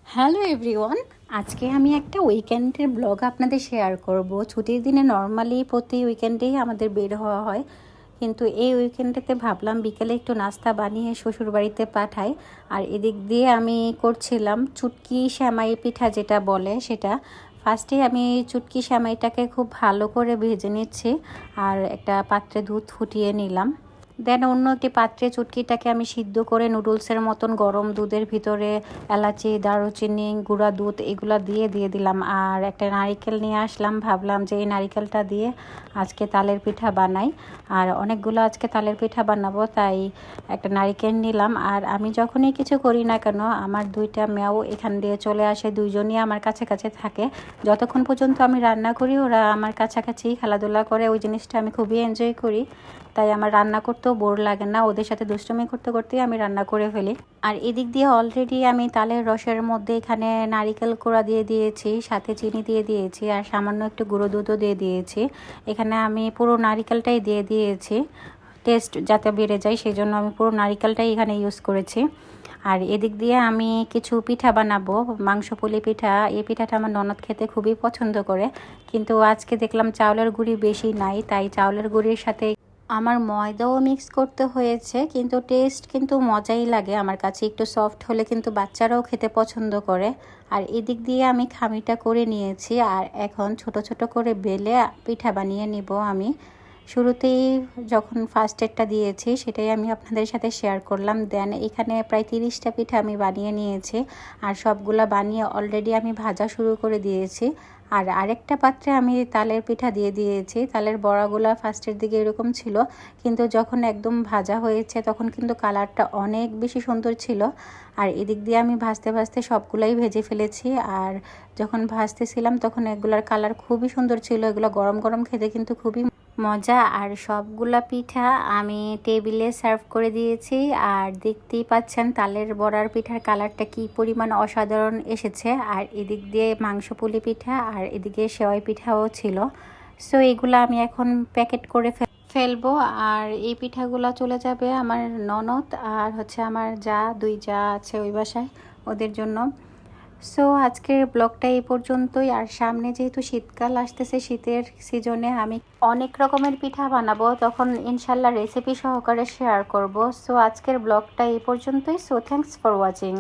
Hello everyone, আজকে আমি একটা উইকেন্ডের ব্লগ আপনাদের শেয়ার করব। ছুটির দিনে নর্মালি প্রতি উইকেন্ডেই আমাদের বের হওয়া হয়, কিন্তু এই উইকেন্ডেতে ভাবলাম বিকেলে একটু নাস্তা বানিয়ে শ্বশুরবাড়িতে পাঠাই। আর এদিক দিয়ে আমি করছিলাম চুটকি সেমাই পিঠা, যেটা বলে সেটা। ফার্স্টে আমি চুটকি সেমাইটাকে খুব ভালো করে ভেজে নিচ্ছি আর একটা পাত্রে দুধ ফুটিয়ে নিলাম। দেন অন্য একটি পাত্রে চুটকিটাকে আমি সিদ্ধ করে নুডলসের মতন গরম দুধের ভিতরে এলাচি, দারুচিনি, গুঁড়া দুধ এগুলো দিয়ে দিলাম। আর একটা নারিকেল নিয়ে আসলাম, ভাবলাম যে এই নারিকেলটা দিয়ে আজকে তালের পিঠা বানাই। আর অনেকগুলো আজকে তালের পিঠা বানাবো, তাই একটা নারিকেল নিলাম। আর আমি যখনই কিছু করি না কেন, আমার দুইটা মেয়েও এখান দিয়ে চলে আসে, দুইজনই আমার কাছে কাছে থাকে। যতক্ষণ পর্যন্ত আমি রান্না করি ওরা আমার কাছাকাছি খেলাধুলা করে, ওই জিনিসটা আমি খুবই এনজয় করি। তাই আমার রান্না করতেও বোর লাগে না, ওদের সাথে দুষ্টুমি করতে করতেই আমি রান্না করে ফেলি। আর এদিক দিয়ে অলরেডি আমি তালের রসের মধ্যে এখানে নারিকেল কোড়া দিয়ে দিয়েছি, সাথে চিনি দিয়ে দিয়েছি আর সামান্য একটু গুঁড়ো দুধও দিয়ে দিয়েছি। এখানে আমি পুরো নারিকেলটাই দিয়ে দিয়েছি, টেস্ট যাতে বেড়ে যায় সেই জন্য আমি পুরো নারিকেলটাই এখানে ইউজ করেছি। আর এদিক দিয়ে আমি কিছু পিঠা বানাবো, মাংস পুলি পিঠা। এই পিঠাটা আমার ননদ খেতে খুবই পছন্দ করে, কিন্তু আজকে দেখলাম চাউলের গুঁড়ি বেশি নাই, তাই চাউলের গুঁড়ির সাথে আমার ময়দাও মিক্স করতে হয়েছে। কিন্তু টেস্ট কিন্তু মজাই লাগে আমার কাছে, একটু সফট হলে কিন্তু বাচ্চারাও খেতে পছন্দ করে। আর এদিক দিয়ে আমি খামিটা করে নিয়েছি, আর এখন ছোট ছোট করে বেলে পিঠা বানিয়ে নিব আমি। শুরুতেই যখন ফার্স্ট এডটা দিয়েছি সেটাই আমি আপনাদের সাথে শেয়ার করলাম। দেন এখানে প্রায় 30টা পিঠা আমি বানিয়ে নিয়েছি, আর সবগুলা বানিয়ে অলরেডি আমি ভাজা শুরু করে দিয়েছি। আর আরেকটা পাত্রে আমি তালের পিঠা দিয়ে দিয়েছি। তালের বড়াগুলা ফার্স্টের দিকে এরকম ছিল, কিন্তু যখন একদম ভাজা হয়েছে তখন কিন্তু কালারটা অনেক বেশি সুন্দর ছিল। আর এদিক দিয়ে আমি ভাজতে ভাজতে সবগুলাই ভেজে ফেলেছি। আর যখন ভাজতেছিলাম তখন এগুলার কালার খুবই সুন্দর ছিল, এগুলো গরম গরম খেতে কিন্তু খুবই মজা। আর সবগুলা পিঠা আমি টেবিলে সার্ভ করে দিয়েছি। আর দেখতেই পাচ্ছেন তালের বড়ার পিঠার কালারটা কি পরিমাণ অসাধারণ এসেছে। আর এদিক দিয়ে মাংস পুলি পিঠা আর এদিকে সেওয়াই পিঠাও ছিল। সো এগুলো আমি এখন প্যাকেট করে ফেলবো। আর এই পিঠাগুলো চলে যাবে আমার ননদ আর আমার দুই যা আছে ওই বাসায়, ওদের জন্য। সো আজকের ব্লগটা এই পর্যন্তই। আর সামনে যেহেতু শীতকাল আসতেছে, শীতের সিজনে আমি অনেক রকমের পিঠা বানাবো, তখন ইনশাল্লাহ রেসিপি সহকারে শেয়ার করব। সো আজকের ব্লগটা এই পর্যন্তই। So thanks for watching.